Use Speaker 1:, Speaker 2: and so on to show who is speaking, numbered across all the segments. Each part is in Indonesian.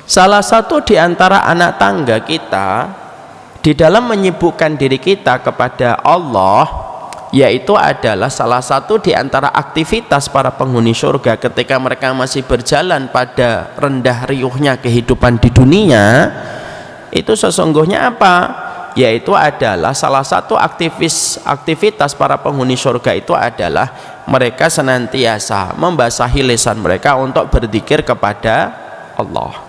Speaker 1: Salah satu di antara anak tangga kita di dalam menyibukkan diri kita kepada Allah, yaitu adalah salah satu di antara aktivitas para penghuni surga ketika mereka masih berjalan pada rendah riuhnya kehidupan di dunia, itu sesungguhnya apa? Yaitu adalah salah satu aktivitas para penghuni surga itu adalah mereka senantiasa membasahi lisan mereka untuk berzikir kepada Allah.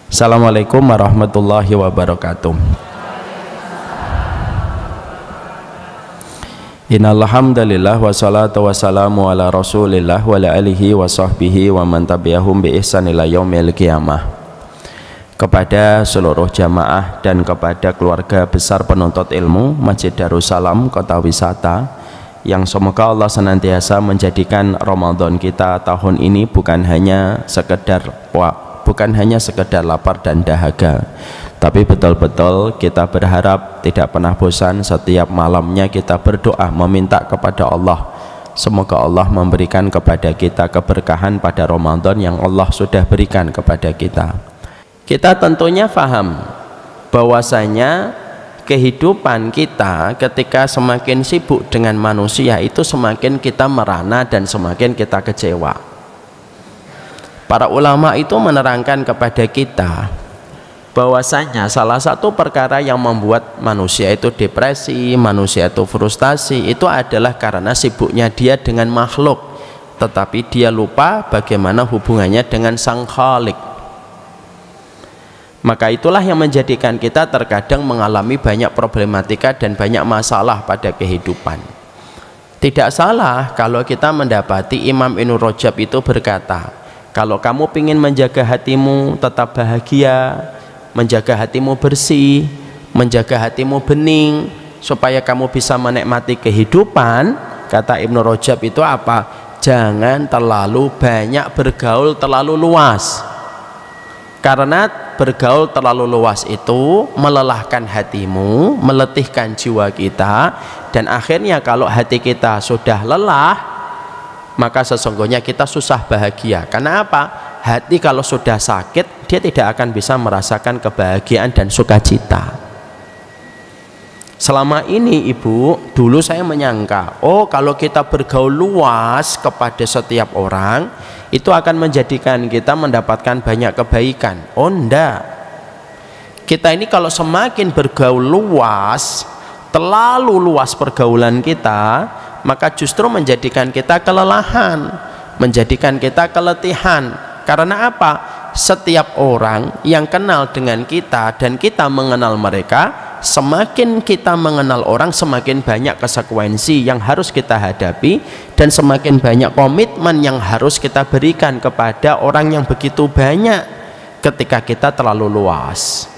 Speaker 1: Assalamualaikum warahmatullahi wabarakatuh. Innal hamdalillah wassalatu wassalamu ala Rasulillah wa ala alihi wa sahbihi wa man tabi'ahum bi ihsan ila yaumil qiyamah. Kepada seluruh jamaah dan kepada keluarga besar penuntut ilmu Masjid Darussalam Kota Wisata, yang semoga Allah senantiasa menjadikan Ramadan kita tahun ini bukan hanya sekedar lapar dan dahaga, tapi betul-betul kita berharap tidak pernah bosan setiap malamnya kita berdoa meminta kepada Allah, semoga Allah memberikan kepada kita keberkahan pada Ramadan yang Allah sudah berikan kepada kita. Kita tentunya paham bahwasanya kehidupan kita ketika semakin sibuk dengan manusia itu semakin kita merana dan semakin kita kecewa. Para ulama itu menerangkan kepada kita bahwasanya salah satu perkara yang membuat manusia itu depresi, manusia itu frustasi, itu adalah karena sibuknya dia dengan makhluk, tetapi dia lupa bagaimana hubungannya dengan Sang Khalik. Maka itulah yang menjadikan kita terkadang mengalami banyak problematika dan banyak masalah pada kehidupan. Tidak salah kalau kita mendapati Imam Ibnu Rajab itu berkata, kalau kamu ingin menjaga hatimu tetap bahagia, menjaga hatimu bersih, menjaga hatimu bening, supaya kamu bisa menikmati kehidupan, kata Ibnu Rajab itu apa? Jangan terlalu banyak bergaul terlalu luas. Karena bergaul terlalu luas itu melelahkan hatimu, meletihkan jiwa kita, dan akhirnya kalau hati kita sudah lelah, maka sesungguhnya kita susah bahagia. Karena apa? Hati kalau sudah sakit, dia tidak akan bisa merasakan kebahagiaan dan sukacita. Selama ini ibu, dulu saya menyangka, oh kalau kita bergaul luas kepada setiap orang, itu akan menjadikan kita mendapatkan banyak kebaikan. Oh enggak, kita ini kalau semakin bergaul luas, terlalu luas pergaulan kita, maka justru menjadikan kita kelelahan, menjadikan kita keletihan. Karena apa? Setiap orang yang kenal dengan kita dan kita mengenal mereka, semakin kita mengenal orang, semakin banyak konsekuensi yang harus kita hadapi dan semakin banyak komitmen yang harus kita berikan kepada orang yang begitu banyak ketika kita terlalu luas.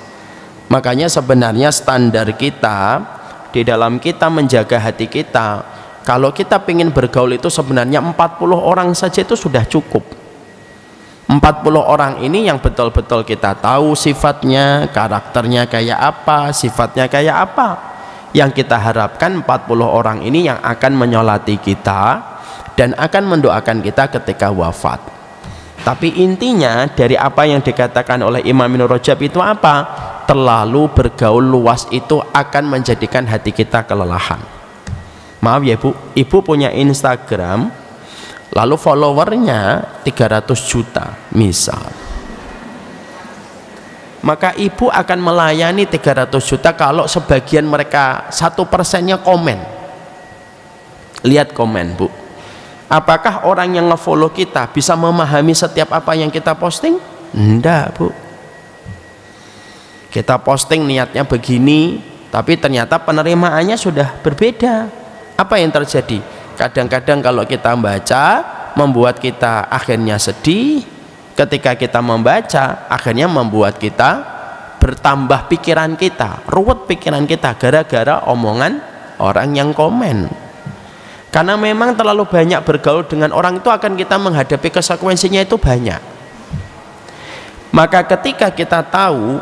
Speaker 1: Makanya sebenarnya standar kita di dalam kita menjaga hati kita, kalau kita ingin bergaul itu sebenarnya 40 orang saja itu sudah cukup. 40 orang ini yang betul-betul kita tahu sifatnya, karakternya kayak apa, sifatnya kayak apa. Yang kita harapkan 40 orang ini yang akan menyolati kita dan akan mendoakan kita ketika wafat. Tapi intinya dari apa yang dikatakan oleh Imam Ibnu Rajab itu apa? Terlalu bergaul luas itu akan menjadikan hati kita kelelahan. Maaf ya Bu, Ibu punya Instagram, lalu followernya 300 juta misal, maka ibu akan melayani 300 juta kalau sebagian mereka 1%-nya komen. Lihat komen Bu, apakah orang yang nge-follow kita bisa memahami setiap apa yang kita posting? Enggak Bu, kita posting niatnya begini, tapi ternyata penerimaannya sudah berbeda. Apa yang terjadi? Kadang-kadang kalau kita membaca membuat kita akhirnya sedih, ketika kita membaca akhirnya membuat kita bertambah pikiran kita, ruwet pikiran kita gara-gara omongan orang yang komen. Karena memang terlalu banyak bergaul dengan orang itu akan kita menghadapi konsekuensinya itu banyak. Maka ketika kita tahu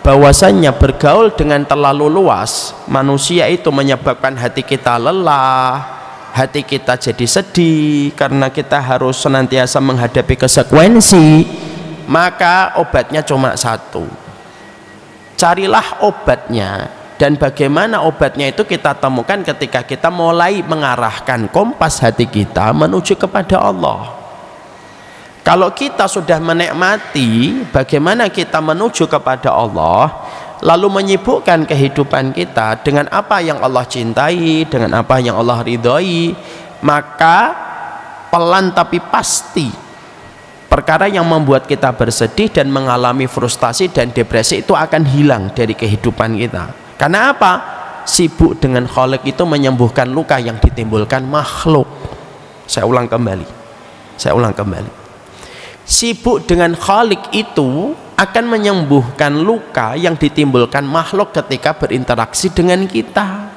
Speaker 1: bahwasannya bergaul dengan terlalu luas manusia itu menyebabkan hati kita lelah, hati kita jadi sedih karena kita harus senantiasa menghadapi konsekuensi, maka obatnya cuma satu. Carilah obatnya, dan bagaimana obatnya itu kita temukan ketika kita mulai mengarahkan kompas hati kita menuju kepada Allah. Kalau kita sudah menikmati bagaimana kita menuju kepada Allah, lalu menyibukkan kehidupan kita dengan apa yang Allah cintai, dengan apa yang Allah ridhoi, maka pelan tapi pasti perkara yang membuat kita bersedih dan mengalami frustasi dan depresi itu akan hilang dari kehidupan kita. Karena apa? Sibuk dengan Khalik itu menyembuhkan luka yang ditimbulkan makhluk. Saya ulang kembali. Sibuk dengan Khalik itu akan menyembuhkan luka yang ditimbulkan makhluk ketika berinteraksi dengan kita.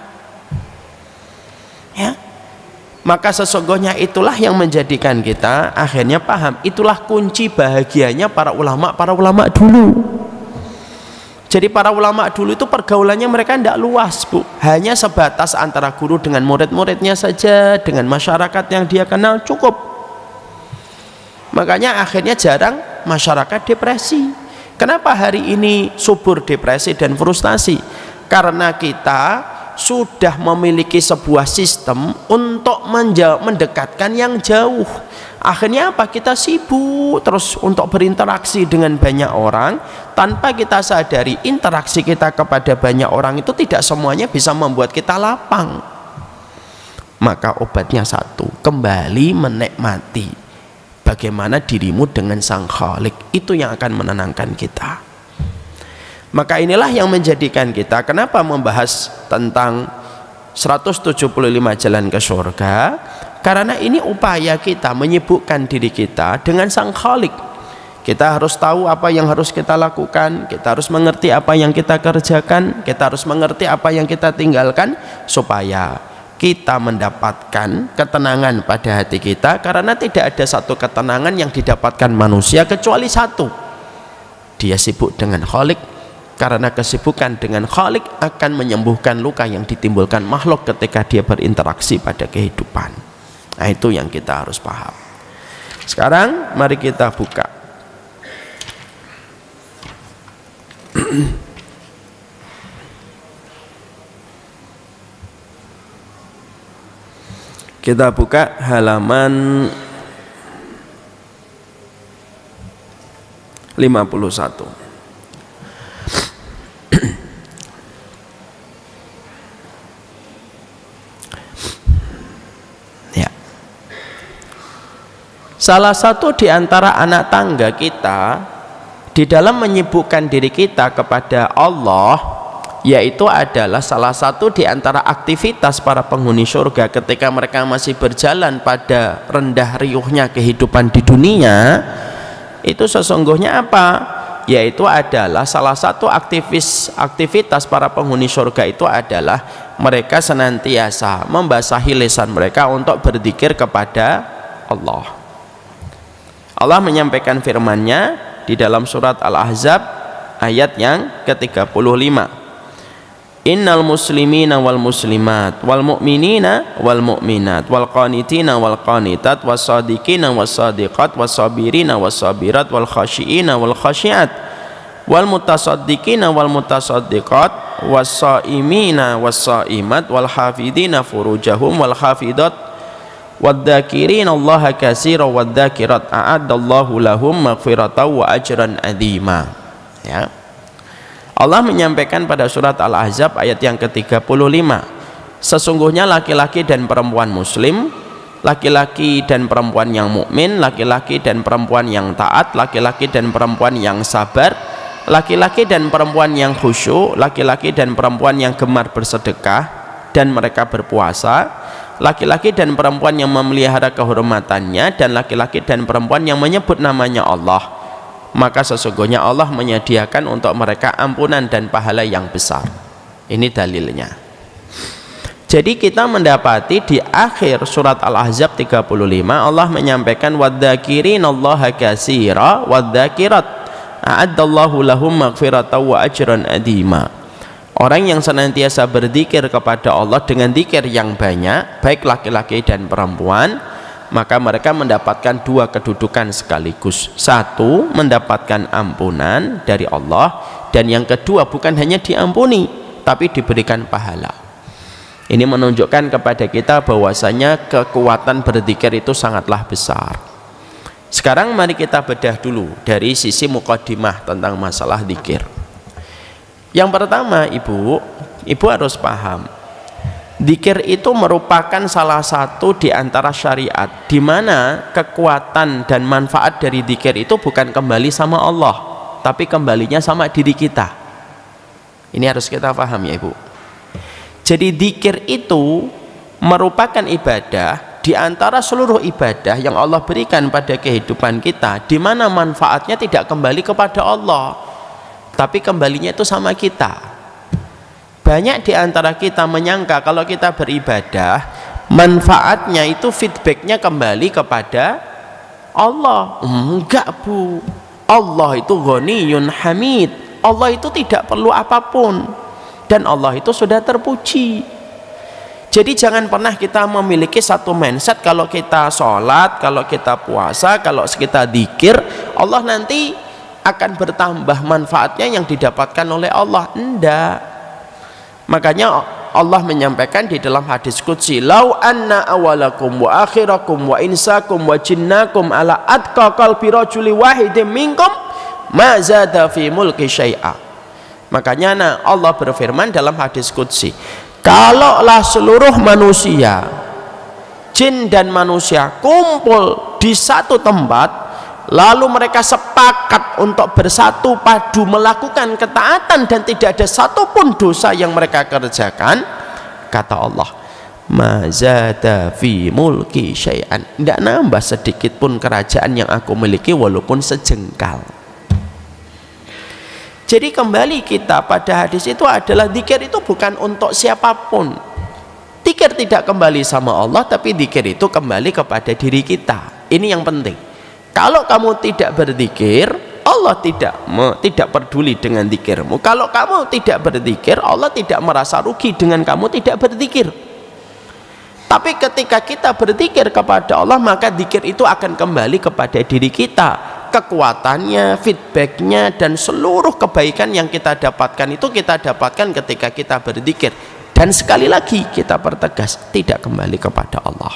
Speaker 1: Ya. Maka sesungguhnya itulah yang menjadikan kita akhirnya paham, itulah kunci bahagianya para ulama dulu. Jadi para ulama dulu itu pergaulannya mereka tidak luas, Bu. Hanya sebatas antara guru dengan murid-muridnya saja, dengan masyarakat yang dia kenal cukup. Makanya akhirnya jarang masyarakat depresi. Kenapa hari ini subur depresi dan frustasi? Karena kita sudah memiliki sebuah sistem untuk mendekatkan yang jauh. Akhirnya apa? Kita sibuk terus untuk berinteraksi dengan banyak orang, tanpa kita sadari interaksi kita kepada banyak orang itu tidak semuanya bisa membuat kita lapang. Maka obatnya satu, kembali menikmati bagaimana dirimu dengan Sang Khalik, itu yang akan menenangkan kita. Maka inilah yang menjadikan kita kenapa membahas tentang 175 jalan ke surga, karena ini upaya kita menyibukkan diri kita dengan Sang Khalik. Kita harus tahu apa yang harus kita lakukan, kita harus mengerti apa yang kita kerjakan, kita harus mengerti apa yang kita tinggalkan, supaya kita mendapatkan ketenangan pada hati kita. Karena tidak ada satu ketenangan yang didapatkan manusia kecuali satu, dia sibuk dengan Khalik. Karena kesibukan dengan Khalik akan menyembuhkan luka yang ditimbulkan makhluk ketika dia berinteraksi pada kehidupan. Nah, itu yang kita harus paham. Sekarang mari kita buka kita buka halaman 51. Ya. Salah satu di antara anak tangga kita di dalam menyibukkan diri kita kepada Allah, yaitu adalah salah satu di antara aktivitas para penghuni surga ketika mereka masih berjalan pada rendah riuhnya kehidupan di dunia, itu sesungguhnya apa? Yaitu adalah salah satu aktivitas para penghuni surga itu adalah mereka senantiasa membasahi lisan mereka untuk berzikir kepada Allah. Allah menyampaikan firman-Nya di dalam surat Al-Ahzab ayat yang ke-35. Innal muslimina wal muslimat wal mu'minina wal mu'minat wal qanitina wal qanitat was sadiqina was sadiqat was sabirina was sabirat wal khashiina wal khashiat wal mutasaddiqina wal mutasaddiqat was saimina was saimat wal hafidina furujahum wal hafidat wadzakirin Allah katsiran wadzakirat a'addallahu lahum maghfiratan wa ajran adzima. Ya. Allah menyampaikan pada surat Al-Ahzab ayat yang ke-35, sesungguhnya laki-laki dan perempuan muslim, laki-laki dan perempuan yang mukmin, laki-laki dan perempuan yang taat, laki-laki dan perempuan yang sabar, laki-laki dan perempuan yang khusyuk, laki-laki dan perempuan yang gemar bersedekah dan mereka berpuasa, laki-laki dan perempuan yang memelihara kehormatannya, dan laki-laki dan perempuan yang menyebut namanya Allah, maka sesungguhnya Allah menyediakan untuk mereka ampunan dan pahala yang besar. Ini dalilnya. Jadi kita mendapati di akhir surat Al-Ahzab 35 Allah menyampaikan wadzakirinallaha katsira wadzakirat a'addallahu lahum maghfiratan wa ajran adzima. Orang yang senantiasa berzikir kepada Allah dengan zikir yang banyak, baik laki-laki dan perempuan, maka mereka mendapatkan dua kedudukan sekaligus. Satu, mendapatkan ampunan dari Allah, dan yang kedua bukan hanya diampuni tapi diberikan pahala. Ini menunjukkan kepada kita bahwasanya kekuatan berzikir itu sangatlah besar. Sekarang mari kita bedah dulu dari sisi muqaddimah tentang masalah zikir. Yang pertama, ibu harus paham, zikir itu merupakan salah satu di antara syariat di mana kekuatan dan manfaat dari zikir itu bukan kembali sama Allah, tapi kembalinya sama diri kita. Ini harus kita paham ya ibu. Jadi zikir itu merupakan ibadah di antara seluruh ibadah yang Allah berikan pada kehidupan kita, di mana manfaatnya tidak kembali kepada Allah, tapi kembalinya itu sama kita. Banyak di antara kita menyangka kalau kita beribadah, manfaatnya itu feedbacknya kembali kepada Allah. Enggak bu, Allah itu ghaniyun hamid. Allah itu tidak perlu apapun, dan Allah itu sudah terpuji. Jadi jangan pernah kita memiliki satu mindset kalau kita sholat, kalau kita puasa, kalau kita zikir, Allah nanti akan bertambah manfaatnya yang didapatkan oleh Allah. Enggak. Makanya Allah menyampaikan di dalam hadis qudsi, lau anna awalakum wa akhirakum wa insakum wa jinnakum ala atqa qalbi rajuli wahidin minkum ma zada fi mulki syai'a. Makanya Allah berfirman dalam hadis qudsi, kalaulah seluruh manusia, jin dan manusia kumpul di satu tempat, lalu mereka sepakat untuk bersatu padu melakukan ketaatan dan tidak ada satupun dosa yang mereka kerjakan, kata Allah, ma zada fi mulki syai'an, tidak nambah sedikit pun kerajaan yang aku miliki walaupun sejengkal. Jadi kembali kita pada hadis itu adalah zikir itu bukan untuk siapapun. Zikir tidak kembali sama Allah, tapi zikir itu kembali kepada diri kita. Ini yang penting. Kalau kamu tidak berzikir, Allah tidak peduli dengan zikirmu. Kalau kamu tidak berzikir, Allah tidak merasa rugi dengan kamu tidak berzikir. Tapi ketika kita berzikir kepada Allah, maka zikir itu akan kembali kepada diri kita. Kekuatannya, feedbacknya, dan seluruh kebaikan yang kita dapatkan itu kita dapatkan ketika kita berzikir. Dan sekali lagi kita pertegas, tidak kembali kepada Allah.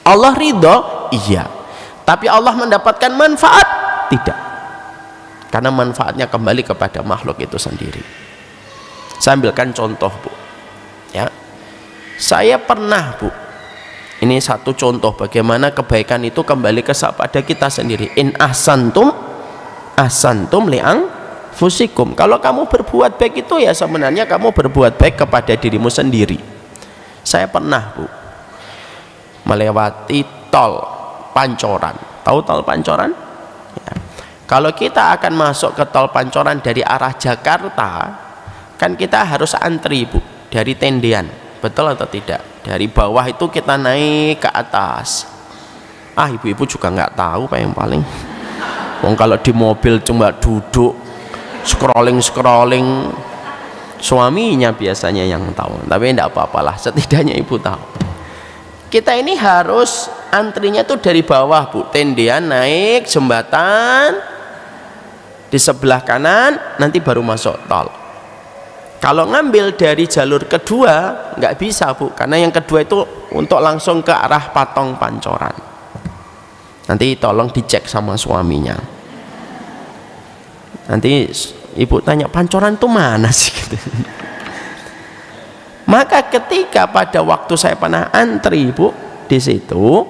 Speaker 1: Allah ridho, iya, tapi Allah mendapatkan manfaat, tidak, karena manfaatnya kembali kepada makhluk itu sendiri. Saya ambilkan contoh bu, ya, saya pernah bu, ini satu contoh bagaimana kebaikan itu kembali kepada kita sendiri. In ahsantum ahsantum li'ang fusikum. Kalau kamu berbuat baik itu ya sebenarnya kamu berbuat baik kepada dirimu sendiri. Saya pernah bu melewati tol Pancoran. Tahu tol Pancoran? Ya. Kalau kita akan masuk ke tol Pancoran dari arah Jakarta, kan kita harus antri bu dari tendean. Betul atau tidak? Dari bawah itu kita naik ke atas. Ibu-ibu juga nggak tahu pak yang paling. Kalau di mobil cuma duduk scrolling, suaminya biasanya yang tahu. Tapi tidak apa-apalah, setidaknya ibu tahu. Kita ini harus antrinya tuh dari bawah bu, tendean naik jembatan di sebelah kanan, nanti baru masuk tol. Kalau ngambil dari jalur kedua nggak bisa bu, karena yang kedua itu untuk langsung ke arah Patung Pancoran. Nanti tolong dicek sama suaminya. Nanti ibu tanya, Pancoran itu mana sih? Gitu. Maka ketika pada waktu saya pernah antri bu di situ,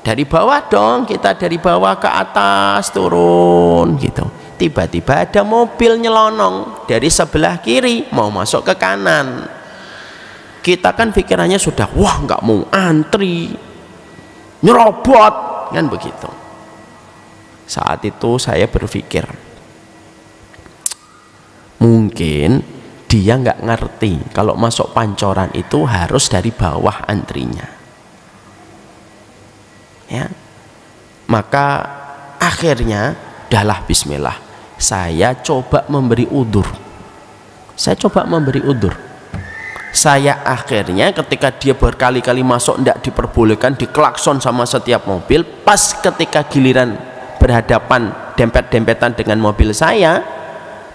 Speaker 1: dari bawah dong, kita dari bawah ke atas turun gitu. Tiba-tiba ada mobil nyelonong dari sebelah kiri mau masuk ke kanan. Kita kan pikirannya sudah, wah nggak mau antri, nyerobot, kan begitu. Saat itu saya berpikir, mungkin dia nggak ngerti kalau masuk Pancoran itu harus dari bawah antrinya. Ya, maka akhirnya udahlah bismillah, saya coba memberi udzur. Saya coba memberi udzur. Saya akhirnya ketika dia berkali-kali masuk tidak diperbolehkan, diklakson sama setiap mobil, pas ketika giliran berhadapan dempet-dempetan dengan mobil saya,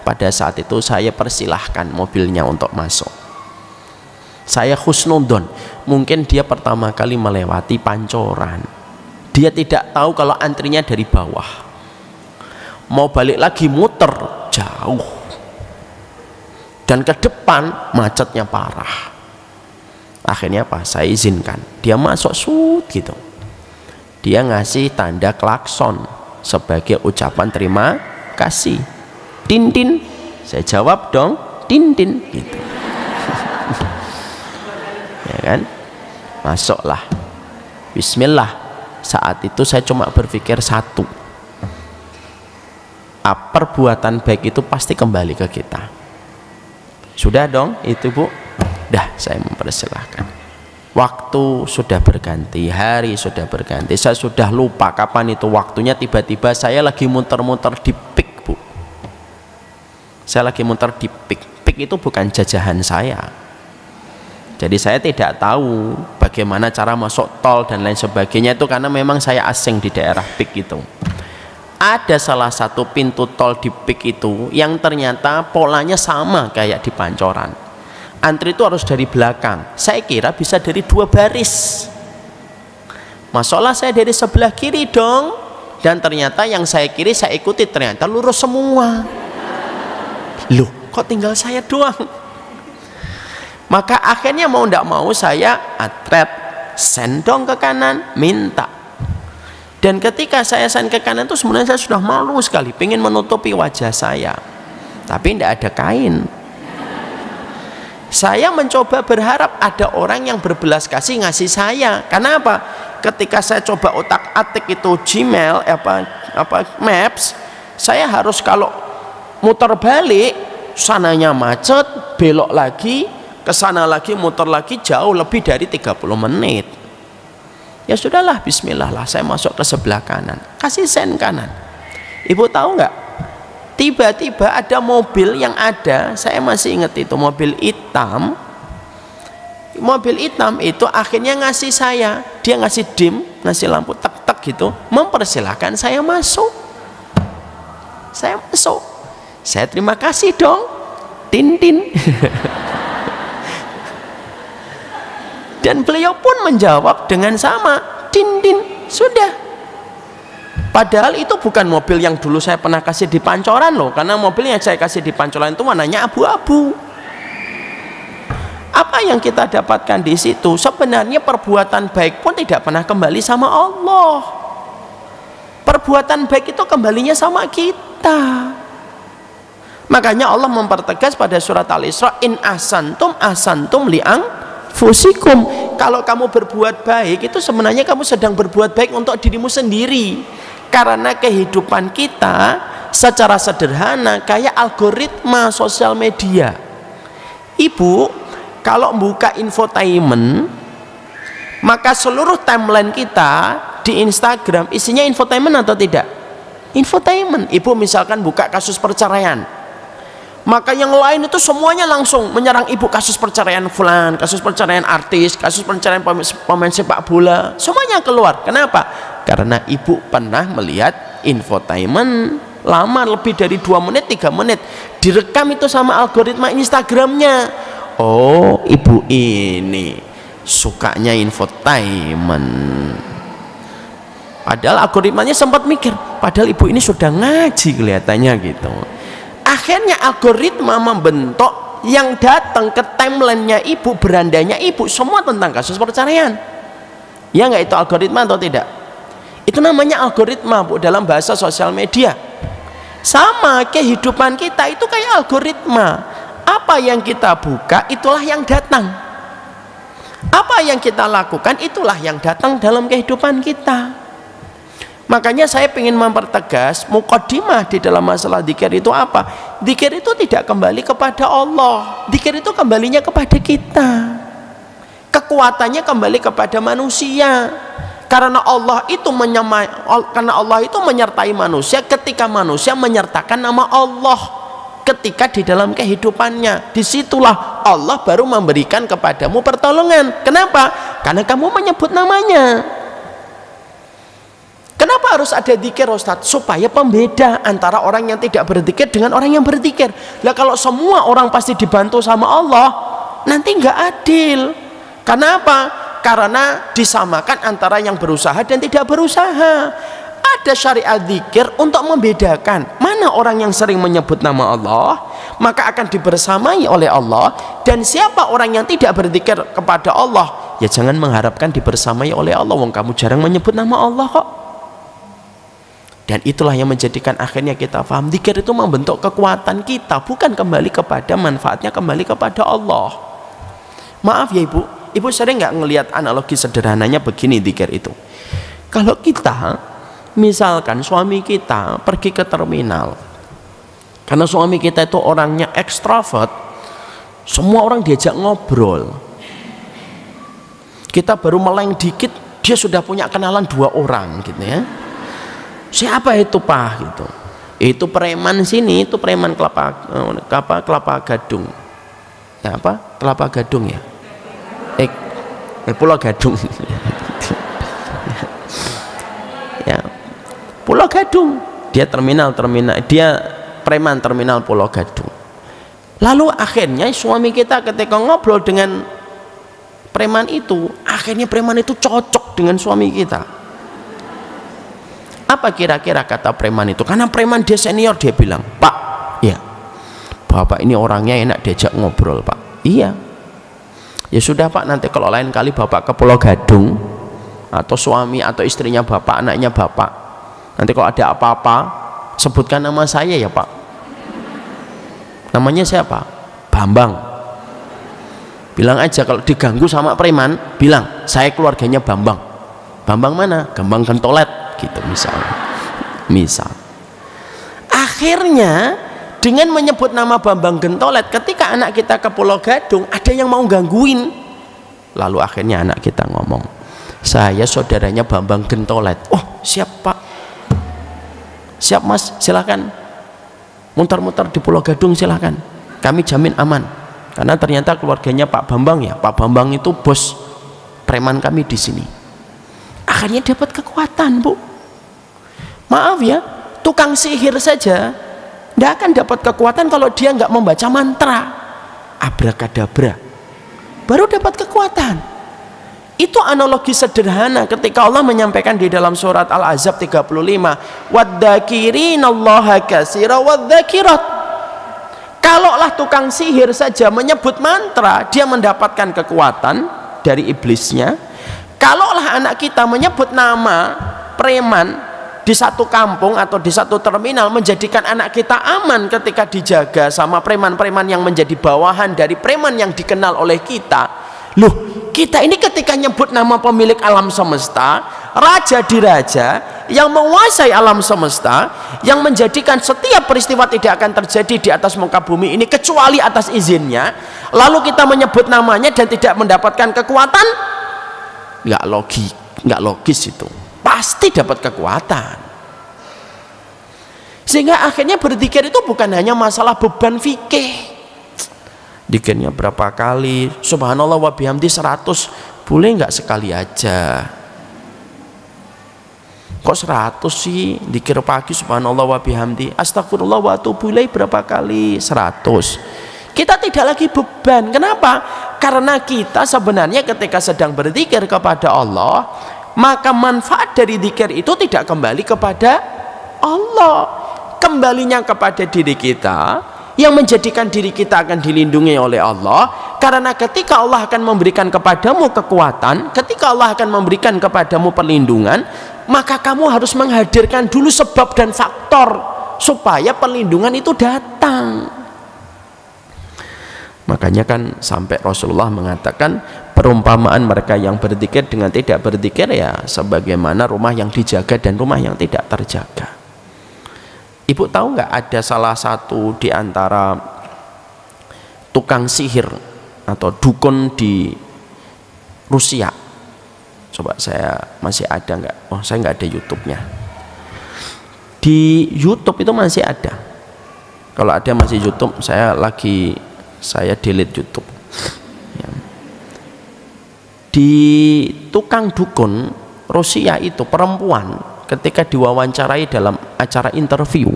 Speaker 1: pada saat itu saya persilahkan mobilnya untuk masuk. Saya husnudon, mungkin dia pertama kali melewati pancoran, dia tidak tahu kalau antrinya dari bawah, mau balik lagi muter jauh, dan ke depan macetnya parah. Akhirnya apa? Saya izinkan dia masuk gitu. Dia ngasih tanda klakson sebagai ucapan terima kasih. Tin tin. Saya jawab dong, tin tin gitu. Ya kan? Masuklah. Bismillah. Saat itu saya cuma berpikir satu. Perbuatan baik itu pasti kembali ke kita. Sudah dong itu Bu, dah saya mempersilahkan. Waktu sudah berganti, hari sudah berganti, saya sudah lupa kapan itu waktunya. Tiba-tiba saya lagi muter-muter di PIK Bu, saya lagi muter di PIK. PIK itu bukan jajahan saya, jadi saya tidak tahu bagaimana cara masuk tol dan lain sebagainya itu, karena memang saya asing di daerah PIK itu. Ada salah satu pintu tol di PIK itu yang ternyata polanya sama kayak di Pancoran. Antri itu harus dari belakang. Saya kira bisa dari 2 baris. Masalah saya dari sebelah kiri dong. Dan ternyata yang saya kiri saya ikuti ternyata lurus semua. Loh, kok tinggal saya doang? Maka akhirnya mau tidak mau saya atret, sendong ke kanan, minta. Dan ketika saya send ke kanan itu sebenarnya saya sudah malu sekali, pengen menutupi wajah saya, tapi tidak ada kain. Saya mencoba berharap ada orang yang berbelas kasih ngasih saya. Karena apa? Ketika saya coba otak-atik itu Gmail Maps, saya harus kalau muter balik, sananya macet, belok lagi, ke sana lagi, muter lagi, jauh lebih dari 30 menit. Ya sudahlah, bismillah lah, saya masuk ke sebelah kanan, kasih sen kanan. Ibu tahu nggak? Tiba-tiba ada mobil yang ada, saya masih ingat itu, mobil hitam. Mobil hitam itu akhirnya ngasih saya, dia ngasih dim, ngasih lampu tek-tek gitu, mempersilahkan saya masuk. Saya masuk, saya terima kasih dong, tin-tin. Dan beliau pun menjawab dengan sama, tin-tin, sudah. Padahal itu bukan mobil yang dulu saya pernah kasih di Pancoran loh, karena mobil yang saya kasih di Pancoran itu warnanya abu-abu. Apa yang kita dapatkan di situ? Sebenarnya perbuatan baik pun tidak pernah kembali sama Allah. Perbuatan baik itu kembalinya sama kita. Makanya Allah mempertegas pada surat Al-Isra, in ahsantum li'ang fusikum. Kalau kamu berbuat baik itu sebenarnya kamu sedang berbuat baik untuk dirimu sendiri. Karena kehidupan kita secara sederhana kayak algoritma sosial media. Ibu kalau buka infotainment, maka seluruh timeline kita di Instagram isinya infotainment atau tidak? Infotainment. Ibu misalkan buka kasus perceraian, maka yang lain itu semuanya langsung menyerang ibu, kasus perceraian fulan, kasus perceraian artis, kasus perceraian pemain sepak bola, semuanya keluar. Kenapa? Karena ibu pernah melihat infotainment lama, lebih dari 2 menit, 3 menit, direkam itu sama algoritma Instagramnya. Oh, ibu ini sukanya infotainment. Padahal algoritmanya sempat mikir, padahal ibu ini sudah ngaji kelihatannya gitu. Akhirnya algoritma membentuk yang datang ke timelinenya ibu, berandanya ibu, semua tentang kasus perceraian. Ya nggak, itu algoritma atau tidak? Itu namanya algoritma Bu, dalam bahasa sosial media. Sama kehidupan kita itu kayak algoritma. Apa yang kita buka itulah yang datang. Apa yang kita lakukan itulah yang datang dalam kehidupan kita. Makanya saya ingin mempertegas mukaddimah di dalam masalah dzikir itu apa? Dzikir itu tidak kembali kepada Allah. Dzikir itu kembalinya kepada kita. Kekuatannya kembali kepada manusia. Karena Allah itu menyertai manusia ketika manusia menyertakan nama Allah. ketika di dalam kehidupannya. Disitulah Allah baru memberikan kepadamu pertolongan. Kenapa? Karena kamu menyebut namanya. Kenapa harus ada zikir, Ustaz? Supaya pembeda antara orang yang tidak berzikir dengan orang yang berzikir. Lah kalau semua orang pasti dibantu sama Allah, nanti nggak adil. Kenapa? Karena disamakan antara yang berusaha dan tidak berusaha. Ada syariat zikir untuk membedakan mana orang yang sering menyebut nama Allah, maka akan dibersamai oleh Allah, dan siapa orang yang tidak berzikir kepada Allah, ya jangan mengharapkan dibersamai oleh Allah, wong kamu jarang menyebut nama Allah kok. Dan itulah yang menjadikan akhirnya kita paham zikir itu membentuk kekuatan kita, bukan kembali kepada manfaatnya, kembali kepada Allah. Maaf ya ibu sering nggak ngelihat analogi sederhananya begini zikir itu. Kalau kita misalkan suami kita pergi ke terminal, karena suami kita itu orangnya ekstrovert, semua orang diajak ngobrol. Kita baru meleng dikit, dia sudah punya kenalan 2 orang gitu ya. Siapa itu Pak gitu? Itu preman sini, itu preman kelapa gadung. Ya apa? Kelapa gadung ya? Pulau Gadung. Ya. Pulau Gadung. Dia terminal, dia preman terminal Pulau Gadung. Lalu akhirnya suami kita ketika ngobrol dengan preman itu, akhirnya preman itu cocok dengan suami kita. Apa kira-kira kata preman itu? Karena preman dia senior, dia bilang, Pak, ya, Bapak ini orangnya enak diajak ngobrol Pak. Iya. Ya sudah Pak, nanti kalau lain kali Bapak ke Pulau Gadung, atau suami atau istrinya Bapak, anaknya Bapak, nanti kalau ada apa-apa sebutkan nama saya ya Pak. Namanya siapa? Bambang. Bilang aja kalau diganggu sama preman, bilang saya keluarganya Bambang. Bambang mana? Bambang Gentolet gitu misal. Akhirnya dengan menyebut nama Bambang Gentolet, ketika anak kita ke Pulau Gadung, ada yang mau gangguin. Lalu akhirnya anak kita ngomong, saya saudaranya Bambang Gentolet. Oh siap Pak, siap Mas, silakan muter-muter di Pulau Gadung, silakan, kami jamin aman. Karena ternyata keluarganya Pak Bambang ya, Pak Bambang itu bos preman kami di sini. Akhirnya dapat kekuatan Bu. Maaf ya, tukang sihir saja tidak akan dapat kekuatan kalau dia nggak membaca mantra abrakadabra, baru dapat kekuatan. Itu analogi sederhana ketika Allah menyampaikan di dalam surat Al-Ahzab 35, wadzakirinallaha katsira wadzakirat. Kalaulah tukang sihir saja menyebut mantra, dia mendapatkan kekuatan dari iblisnya. Kalaulah anak kita menyebut nama preman di satu kampung atau di satu terminal, menjadikan anak kita aman ketika dijaga sama preman-preman yang menjadi bawahan dari preman yang dikenal oleh kita. Loh, kita ini ketika nyebut nama pemilik alam semesta, raja di raja, yang menguasai alam semesta, yang menjadikan setiap peristiwa tidak akan terjadi di atas muka bumi ini kecuali atas izinnya, lalu kita menyebut namanya dan tidak mendapatkan kekuatan, nggak logis itu. Pasti dapat kekuatan. Sehingga akhirnya berzikir itu bukan hanya masalah beban fikih. Zikirnya berapa kali, subhanallah wa bihamdi 100, boleh nggak sekali aja? Kok 100 sih? Zikir pagi subhanallah wa bihamdi, astagfirullah wa atubu ilaih berapa kali? 100. Kita tidak lagi beban. Kenapa? Karena kita sebenarnya ketika sedang berzikir kepada Allah, maka manfaat dari zikir itu tidak kembali kepada Allah, kembalinya kepada diri kita, yang menjadikan diri kita akan dilindungi oleh Allah. Karena ketika Allah akan memberikan kepadamu kekuatan, ketika Allah akan memberikan kepadamu perlindungan, maka kamu harus menghadirkan dulu sebab dan faktor supaya perlindungan itu datang. Makanya kan sampai Rasulullah mengatakan perumpamaan mereka yang berzikir dengan tidak berzikir ya sebagaimana rumah yang dijaga dan rumah yang tidak terjaga. Ibu tahu nggak ada salah satu di antara tukang sihir atau dukun di Rusia? Coba saya masih ada nggak? Oh saya nggak ada YouTube-nya. Di YouTube itu masih ada. Kalau ada masih YouTube, saya delete YouTube. Ya. Di tukang dukun Rusia itu perempuan ketika diwawancarai dalam acara interview,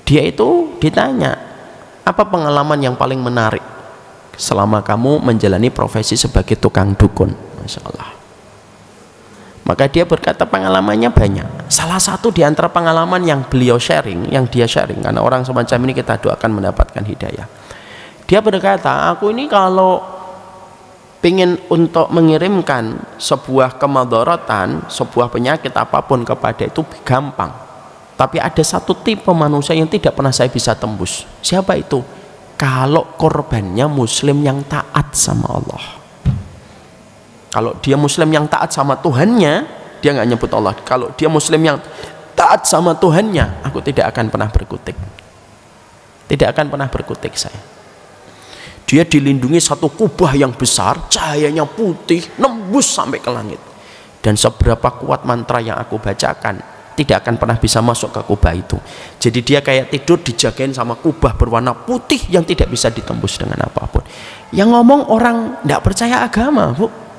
Speaker 1: dia itu ditanya, apa pengalaman yang paling menarik selama kamu menjalani profesi sebagai tukang dukun? Masya Allah. Maka dia berkata pengalamannya banyak. Salah satu di antara pengalaman yang dia sharing, karena orang semacam ini kita doakan mendapatkan hidayah. Dia berkata, aku ini kalau ingin untuk mengirimkan sebuah kemadharatan, sebuah penyakit apapun kepada itu gampang. Tapi ada satu tipe manusia yang tidak pernah saya bisa tembus. Siapa itu? Kalau korbannya muslim yang taat sama Allah. Kalau dia muslim yang taat sama Tuhannya, dia nggak nyebut Allah. Kalau dia muslim yang taat sama Tuhannya, aku tidak akan pernah berkutik. Tidak akan pernah berkutik saya. Dia dilindungi satu kubah yang besar, cahayanya putih, nembus sampai ke langit. Dan seberapa kuat mantra yang aku bacakan, tidak akan pernah bisa masuk ke kubah itu. Jadi dia kayak tidur dijagain sama kubah berwarna putih yang tidak bisa ditembus dengan apapun. Yang ngomong orang tidak percaya agama, Bu.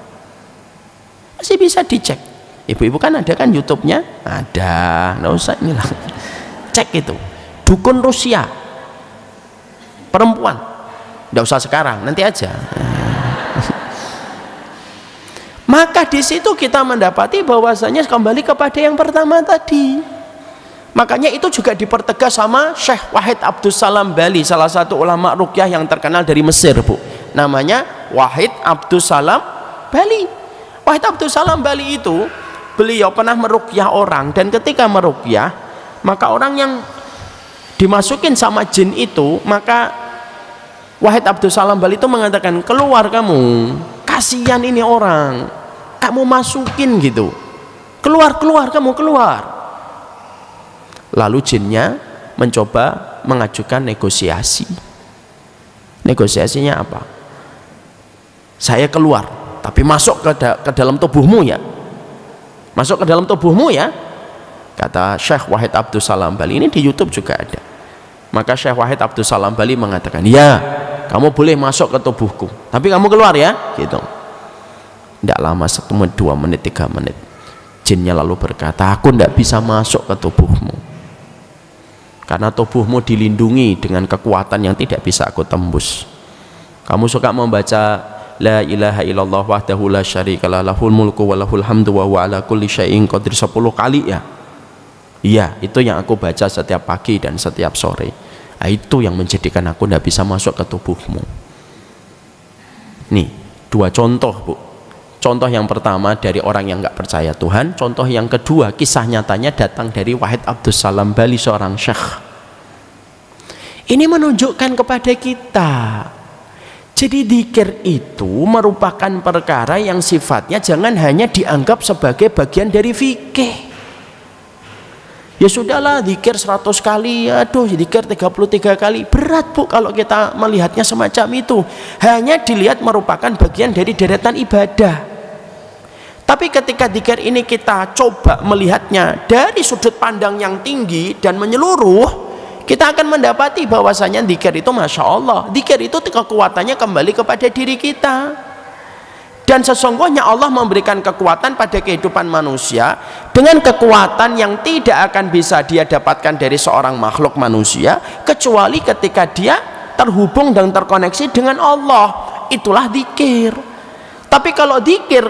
Speaker 1: Masih bisa dicek. Ibu-ibu kan ada kan YouTube-nya? Ada, nggak usah inilah. Cek itu. Dukun Rusia, perempuan. Nggak usah sekarang, nanti aja. Maka di situ kita mendapati bahwasanya kembali kepada yang pertama tadi. Makanya itu juga dipertegas sama Syekh Wahid Abdus Salam Bali, salah satu ulama ruqyah yang terkenal dari Mesir, Bu. Namanya Wahid Abdus Salam Bali. Wahid Abdus Salam Bali itu beliau pernah meruqyah orang, dan ketika meruqyah maka orang yang dimasukin sama jin itu, maka Wahid Abdus Salam Bali itu mengatakan, keluar kamu, kasihan ini orang, kamu masukin gitu, keluar kamu keluar. Lalu jinnya mencoba mengajukan negosiasi. Negosiasinya apa? Saya keluar, tapi masuk ke dalam tubuhmu ya, masuk ke dalam tubuhmu ya, kata Syekh Wahid Abdus Salam Bali. Ini di YouTube juga ada. Maka Syekh Wahid Abdus Salam Bali mengatakan, ya kamu boleh masuk ke tubuhku, tapi kamu keluar ya, gitu. Tidak lama, 1 menit, 2 menit, 3 menit, jinnya lalu berkata, aku tidak bisa masuk ke tubuhmu karena tubuhmu dilindungi dengan kekuatan yang tidak bisa aku tembus. Kamu suka membaca la ilaha illallah wahdahu la syarikalah lahul mulku wa lahul hamdu wa huwa ala kulli syai'in qadir 10 kali ya? Iya, itu yang aku baca setiap pagi dan setiap sore. Nah, itu yang menjadikan aku tidak bisa masuk ke tubuhmu. Nih, 2 contoh, Bu. Contoh yang pertama dari orang yang nggak percaya Tuhan. Contoh yang kedua, kisah nyatanya datang dari Wahid Abdus Salam Bali, seorang syekh. Ini menunjukkan kepada kita, jadi dzikir itu merupakan perkara yang sifatnya jangan hanya dianggap sebagai bagian dari fikih. Ya sudahlah, dzikir 100 kali, aduh dzikir 33 kali, berat, Bu, kalau kita melihatnya semacam itu. Hanya dilihat merupakan bagian dari deretan ibadah. Tapi ketika dzikir ini kita coba melihatnya dari sudut pandang yang tinggi dan menyeluruh, kita akan mendapati bahwasanya dzikir itu, Masya Allah, dzikir itu kekuatannya kembali kepada diri kita. Dan sesungguhnya Allah memberikan kekuatan pada kehidupan manusia dengan kekuatan yang tidak akan bisa dia dapatkan dari seorang makhluk manusia kecuali ketika dia terhubung dan terkoneksi dengan Allah. Itulah dzikir. Tapi kalau dzikir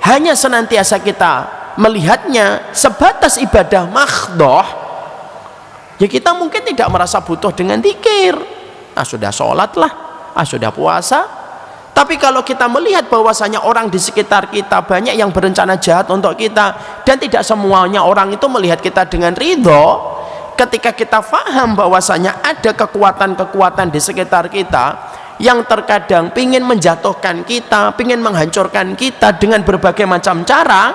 Speaker 1: hanya senantiasa kita melihatnya sebatas ibadah makhdoh, ya kita mungkin tidak merasa butuh dengan dzikir. Sudah sholat lah, sudah puasa. Tapi kalau kita melihat bahwasanya orang di sekitar kita banyak yang berencana jahat untuk kita, dan tidak semuanya orang itu melihat kita dengan ridho, ketika kita faham bahwasanya ada kekuatan-kekuatan di sekitar kita yang terkadang ingin menjatuhkan kita, ingin menghancurkan kita dengan berbagai macam cara,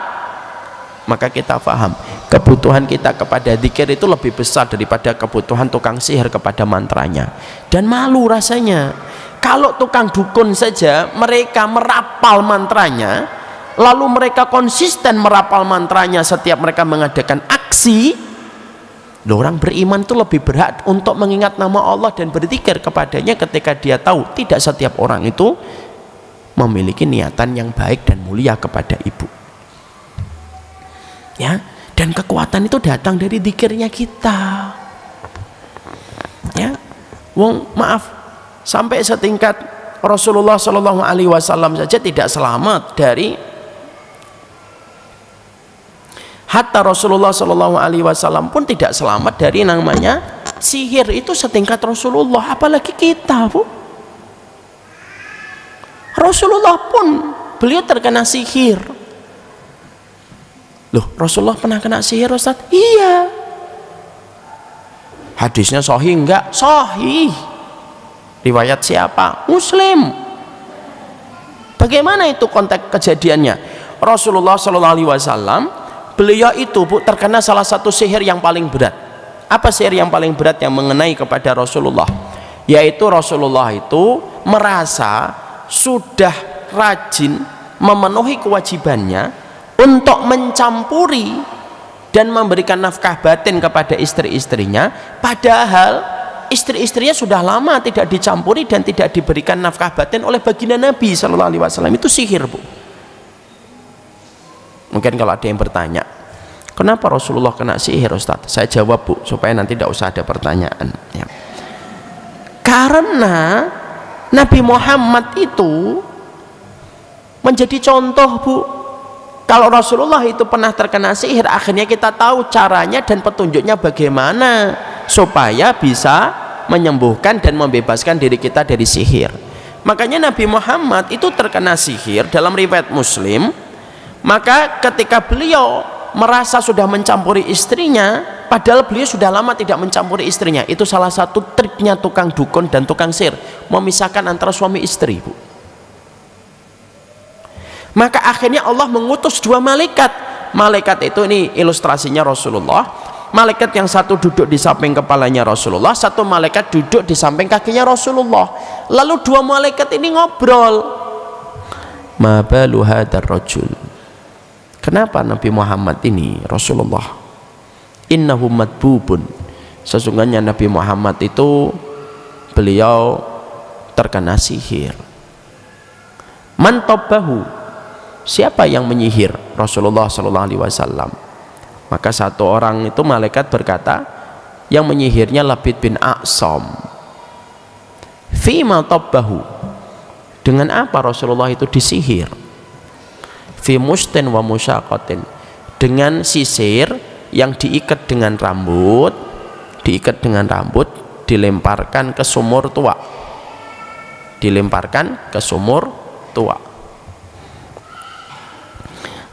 Speaker 1: maka kita faham kebutuhan kita kepada dzikir itu lebih besar daripada kebutuhan tukang sihir kepada mantranya. Dan malu rasanya kalau tukang dukun saja mereka merapal mantranya, lalu mereka konsisten merapal mantranya setiap mereka mengadakan aksi, Loh, orang beriman itu lebih berhak untuk mengingat nama Allah dan berzikir kepadanya ketika dia tahu tidak setiap orang itu memiliki niatan yang baik dan mulia kepada ibu. Ya, dan kekuatan itu datang dari zikirnya kita. Ya, wong maaf, sampai setingkat Rasulullah Shallallahu Alaihi Wasallam saja tidak selamat dari, hatta Rasulullah Shallallahu Alaihi Wasallam pun tidak selamat dari namanya sihir. Itu setingkat Rasulullah, apalagi kita, Bu. Rasulullah pun beliau terkena sihir. Loh, Rasulullah pernah kena sihir, Ustaz? Iya. Hadisnya sahih enggak? Sahih. Riwayat siapa? Muslim. Bagaimana itu konteks kejadiannya? Rasulullah Shallallahu Alaihi Wasallam, beliau itu, Bu, terkena salah satu sihir yang paling berat. Apa sihir yang paling berat yang mengenai kepada Rasulullah? Yaitu Rasulullah itu merasa sudah rajin memenuhi kewajibannya untuk mencampuri dan memberikan nafkah batin kepada istri-istrinya, padahal istri-istrinya sudah lama tidak dicampuri dan tidak diberikan nafkah batin oleh baginda Nabi Shallallahu Alaihi Wasallam. Itu sihir, Bu. Mungkin kalau ada yang bertanya, kenapa Rasulullah kena sihir, Ustaz? Saya jawab, Bu, supaya nanti tidak usah ada pertanyaan. Ya. Karena Nabi Muhammad itu menjadi contoh, Bu. Kalau Rasulullah itu pernah terkena sihir, akhirnya kita tahu caranya dan petunjuknya bagaimana supaya bisa menyembuhkan dan membebaskan diri kita dari sihir. Makanya Nabi Muhammad itu terkena sihir dalam riwayat Muslim. Maka ketika beliau merasa sudah mencampuri istrinya, padahal beliau sudah lama tidak mencampuri istrinya. Itu salah satu triknya tukang dukun dan tukang sihir, memisahkan antara suami istri, Bu. Maka akhirnya Allah mengutus dua malaikat. Malaikat itu, ini ilustrasinya Rasulullah. Malaikat yang satu duduk di samping kepalanya Rasulullah, satu malaikat duduk di samping kakinya Rasulullah. Lalu dua malaikat ini ngobrol. Ma balu hadzal rajul, kenapa Nabi Muhammad ini, Rasulullah, innahu madbubun, sesungguhnya Nabi Muhammad itu beliau terkena sihir. Man tabbahu, siapa yang menyihir Rasulullah Sallallahu Alaihi Wasallam? Maka satu orang itu malaikat berkata, yang menyihirnya Labid bin A'sam. Fima tabbahu, dengan apa Rasulullah itu disihir? Fi mustin wa musyaqatin, dengan sisir yang diikat dengan rambut, dilemparkan ke sumur tua,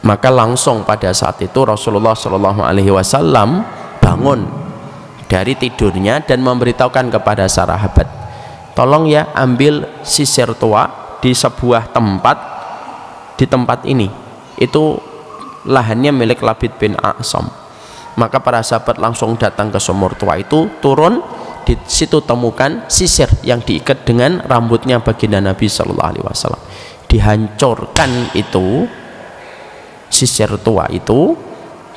Speaker 1: Maka langsung pada saat itu Rasulullah Shallallahu Alaihi Wasallam bangun dari tidurnya dan memberitahukan kepada sahabat, tolong ya ambil sisir tua di sebuah tempat, di tempat ini itu lahannya milik Labid bin A'sam. Maka para sahabat langsung datang ke sumur tua itu, turun, di situ temukan sisir yang diikat dengan rambutnya baginda Nabi Shallallahu Alaihi Wasallam. Dihancurkan itu sisir tua itu,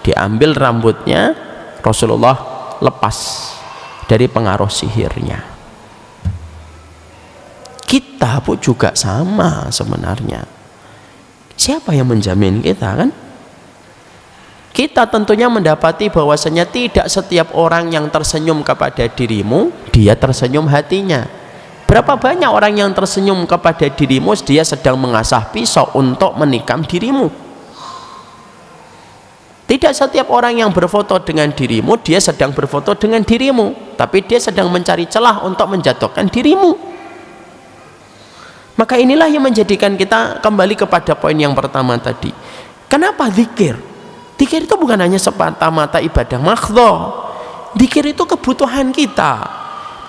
Speaker 1: diambil rambutnya, Rasulullah lepas dari pengaruh sihirnya. Kita pun juga sama sebenarnya. Siapa yang menjamin kita, kan? Kita tentunya mendapati bahwasanya tidak setiap orang yang tersenyum kepada dirimu dia tersenyum hatinya. Berapa banyak orang yang tersenyum kepada dirimu dia sedang mengasah pisau untuk menikam dirimu. Tidak setiap orang yang berfoto dengan dirimu dia sedang berfoto dengan dirimu, tapi dia sedang mencari celah untuk menjatuhkan dirimu. Maka inilah yang menjadikan kita kembali kepada poin yang pertama tadi. Kenapa zikir? Zikir itu bukan hanya semata-mata ibadah makhdhah. Zikir itu kebutuhan kita.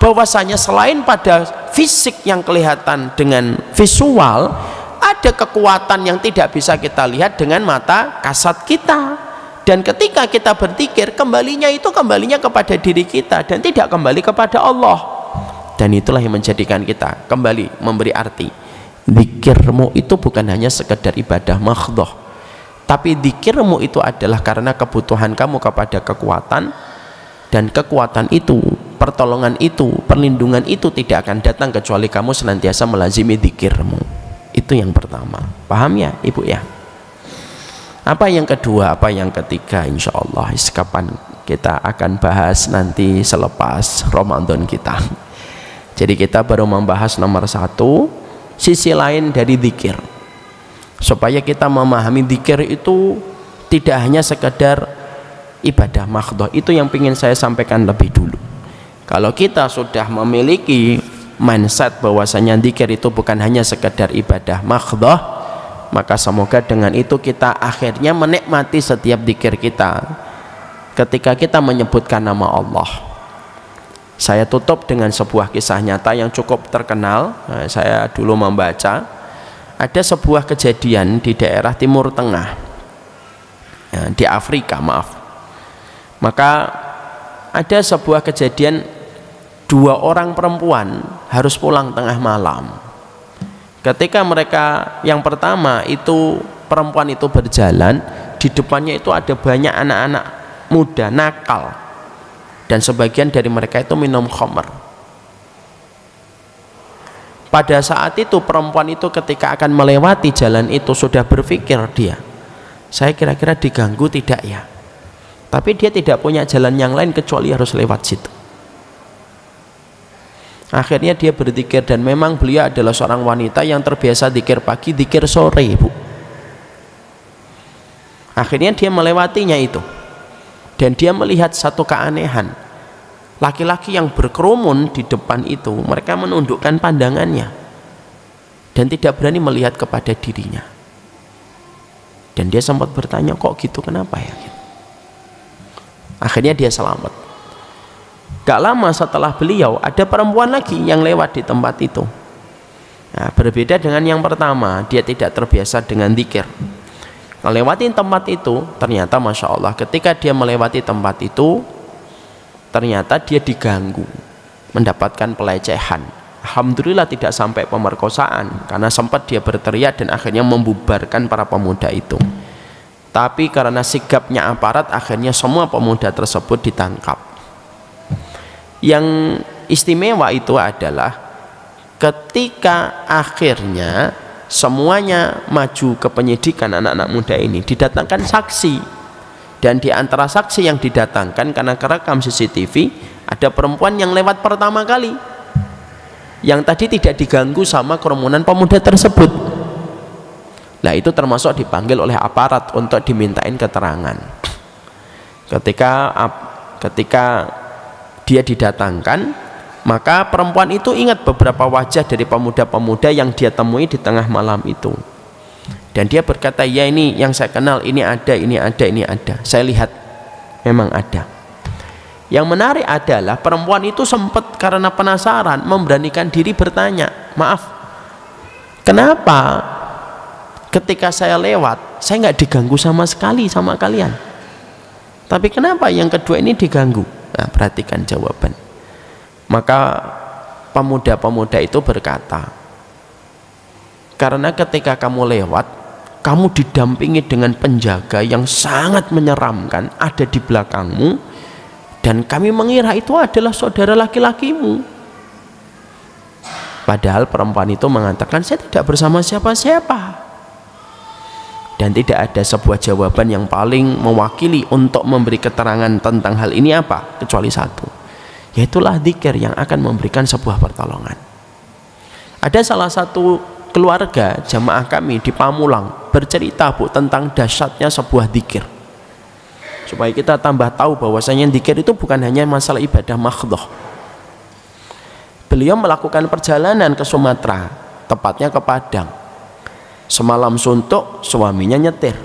Speaker 1: Bahwasanya selain pada fisik yang kelihatan dengan visual, ada kekuatan yang tidak bisa kita lihat dengan mata kasat kita. Dan ketika kita berzikir, kembalinya kepada diri kita dan tidak kembali kepada Allah. Dan itulah yang menjadikan kita kembali memberi arti. Zikirmu itu bukan hanya sekedar ibadah makhdhah, tapi zikirmu itu adalah karena kebutuhan kamu kepada kekuatan, Dan kekuatan itu, pertolongan itu, perlindungan itu tidak akan datang kecuali kamu senantiasa melazimi dzikirmu. Itu yang pertama. Paham ya Ibu ya? Apa yang kedua, apa yang ketiga, insya Allah kapan kita akan bahas nanti selepas Ramadan kita. Jadi kita baru membahas nomor 1, sisi lain dari dzikir, supaya kita memahami dzikir itu tidak hanya sekedar ibadah mahdhah. Itu yang ingin saya sampaikan lebih dulu. Kalau kita sudah memiliki mindset bahwasanya dzikir itu bukan hanya sekedar ibadah mahdhah, maka semoga dengan itu kita akhirnya menikmati setiap dzikir kita ketika kita menyebutkan nama Allah. Saya tutup dengan sebuah kisah nyata yang cukup terkenal. Saya dulu membaca ada sebuah kejadian di daerah Timur Tengah, di Afrika, maaf. Maka ada sebuah kejadian 2 orang perempuan harus pulang tengah malam. Ketika mereka yang pertama itu, perempuan itu berjalan, di depannya itu ada banyak anak-anak muda nakal, dan sebagian dari mereka itu minum khamr. Pada saat itu perempuan itu ketika akan melewati jalan itu sudah berpikir dia, saya kira-kira diganggu tidak ya? Tapi dia tidak punya jalan yang lain kecuali harus lewat situ. Akhirnya dia berzikir, dan memang beliau adalah seorang wanita yang terbiasa zikir pagi, zikir sore, Bu. Akhirnya dia melewatinya itu, dan dia melihat satu keanehan. Laki-laki yang berkerumun di depan itu, mereka menundukkan pandangannya dan tidak berani melihat kepada dirinya. Dan dia sempat bertanya, kok gitu, kenapa ya? Akhirnya dia selamat. Gak lama setelah beliau, ada perempuan lagi yang lewat di tempat itu. Nah, berbeda dengan yang pertama, dia tidak terbiasa dengan zikir. Melewati tempat itu, ternyata Masya Allah, ketika dia melewati tempat itu, ternyata dia diganggu, mendapatkan pelecehan. Alhamdulillah tidak sampai pemerkosaan, karena sempat dia berteriak dan akhirnya membubarkan para pemuda itu. Tapi karena sigapnya aparat, akhirnya semua pemuda tersebut ditangkap. Yang istimewa itu adalah ketika akhirnya semuanya maju ke penyidikan, anak-anak muda ini didatangkan saksi, dan di antara saksi yang didatangkan karena kerekam CCTV ada perempuan yang lewat pertama kali, yang tadi tidak diganggu sama kerumunan pemuda tersebut. Nah, itu termasuk dipanggil oleh aparat untuk dimintain keterangan. Ketika dia didatangkan, maka perempuan itu ingat beberapa wajah dari pemuda-pemuda yang dia temui di tengah malam itu, dan dia berkata, ya ini yang saya kenal, ini ada, ini ada, ini ada, saya lihat memang ada. Yang menarik adalah perempuan itu sempat karena penasaran memberanikan diri bertanya, maaf, kenapa ketika saya lewat saya nggak diganggu sama sekali sama kalian, tapi kenapa yang kedua ini diganggu? Nah, perhatikan jawaban. Maka pemuda-pemuda itu berkata, karena ketika kamu lewat, kamu didampingi dengan penjaga yang sangat menyeramkan ada di belakangmu, dan kami mengira itu adalah saudara laki-lakimu. Padahal perempuan itu mengatakan, saya tidak bersama siapa-siapa. Dan tidak ada sebuah jawaban yang paling mewakili untuk memberi keterangan tentang hal ini apa, kecuali satu, yaitulah dzikir yang akan memberikan sebuah pertolongan. Ada salah satu keluarga jamaah kami di Pamulang bercerita, Bu, tentang dahsyatnya sebuah dzikir, supaya kita tambah tahu bahwasanya dzikir itu bukan hanya masalah ibadah mahdhah. Beliau melakukan perjalanan ke Sumatera, tepatnya ke Padang. Semalam suntuk, suaminya nyetir,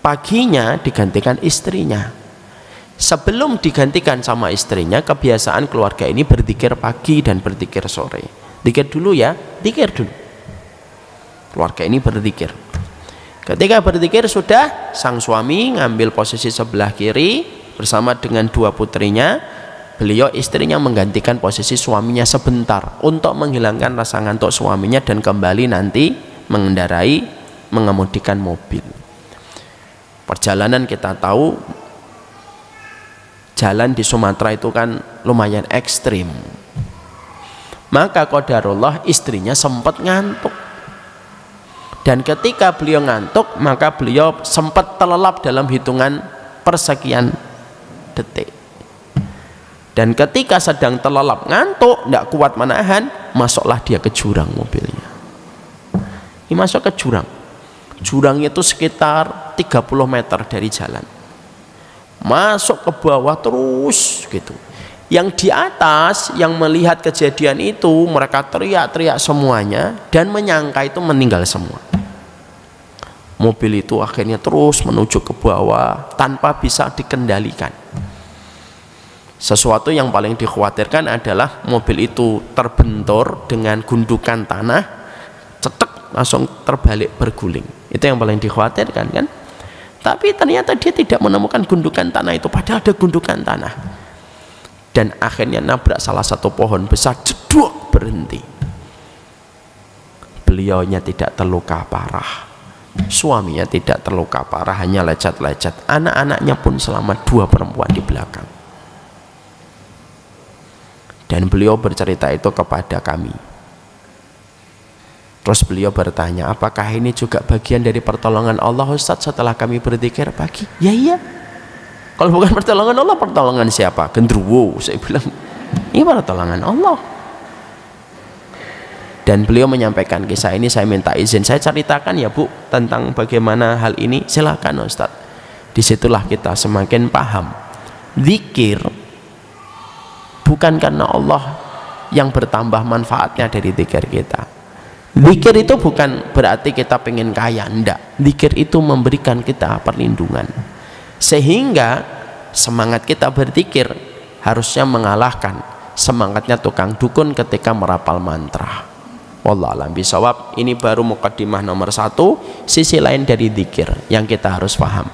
Speaker 1: paginya digantikan istrinya. Sebelum digantikan sama istrinya, kebiasaan keluarga ini berzikir pagi dan berzikir sore. Zikir dulu ya, zikir dulu. Keluarga ini berzikir. Ketika berzikir sudah, sang suami ngambil posisi sebelah kiri bersama dengan 2 putrinya. Beliau, istrinya, menggantikan posisi suaminya sebentar untuk menghilangkan rasa ngantuk suaminya dan kembali nanti mengemudikan mobil. Perjalanan kita tahu Jalan di Sumatera itu kan lumayan ekstrim. Maka qadarullah istrinya sempat ngantuk. Dan ketika beliau ngantuk, maka beliau sempat terlelap dalam hitungan persekian detik. Dan ketika sedang terlelap ngantuk, tidak kuat menahan, masuklah dia ke jurang mobilnya. Ini masuk ke jurang. Jurangnya itu sekitar 30 meter dari jalan. Masuk ke bawah terus gitu. Yang di atas yang melihat kejadian itu, mereka teriak-teriak semuanya dan menyangka itu meninggal semua. Mobil itu akhirnya terus menuju ke bawah tanpa bisa dikendalikan. Sesuatu yang paling dikhawatirkan adalah mobil itu terbentur dengan gundukan tanah, cetek langsung terbalik berguling. Itu yang paling dikhawatirkan kan. Tapi ternyata dia tidak menemukan gundukan tanah itu, padahal ada gundukan tanah. Dan akhirnya nabrak salah satu pohon besar, jeduk, berhenti. Beliaunya tidak terluka parah, suaminya tidak terluka parah, hanya lecet-lecet. Anak-anaknya pun selamat, 2 perempuan di belakang. Dan beliau bercerita itu kepada kami. Terus beliau bertanya, apakah ini juga bagian dari pertolongan Allah Ustaz setelah kami berzikir pagi? Ya iya. Kalau bukan pertolongan Allah, pertolongan siapa? Gendruwo. Saya bilang, ini pertolongan Allah. Dan beliau menyampaikan kisah ini, saya minta izin saya ceritakan ya Bu tentang bagaimana hal ini. Silakan Ustaz. Disitulah kita semakin paham. Zikir bukan karena Allah yang bertambah manfaatnya dari zikir kita. Zikir itu bukan berarti kita pengen kaya, enggak. Zikir itu memberikan kita perlindungan, sehingga semangat kita berzikir harusnya mengalahkan semangatnya tukang dukun ketika merapal mantra. Wallahu a'lam bishawab. Ini baru mukaddimah nomor 1, sisi lain dari zikir yang kita harus paham.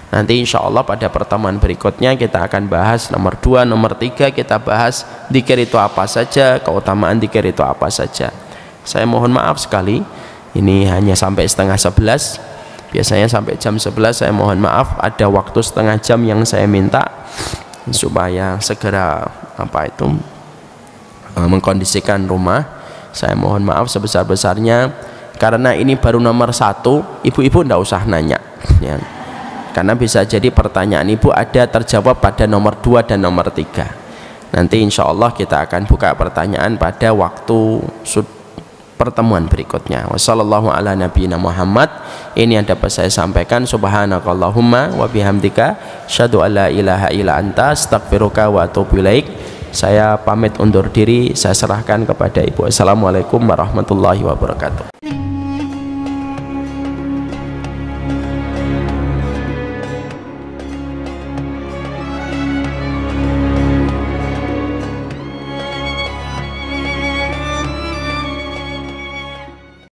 Speaker 1: Nanti insya Allah pada pertemuan berikutnya kita akan bahas nomor 2, nomor 3, kita bahas zikir itu apa saja, keutamaan zikir itu apa saja. Saya mohon maaf sekali, ini hanya sampai setengah 11. Biasanya sampai jam 11. Saya mohon maaf, ada waktu setengah jam yang saya minta supaya segera mengkondisikan rumah. Saya mohon maaf sebesar-besarnya, karena ini baru nomor 1. Ibu-ibu tidak usah nanya ya. Karena bisa jadi pertanyaan ibu ada terjawab pada nomor 2 dan nomor 3. Nanti insya Allah kita akan buka pertanyaan pada waktu pertemuan berikutnya. Wassallallahu ala nabiyina Muhammad. Ini yang dapat saya sampaikan. Subhanakallahumma wa bihamdika asyhadu an la ilaha illa anta astaghfiruka wa atubu ilaik. Saya pamit undur diri, saya serahkan kepada Ibu. Assalamualaikum warahmatullahi wabarakatuh.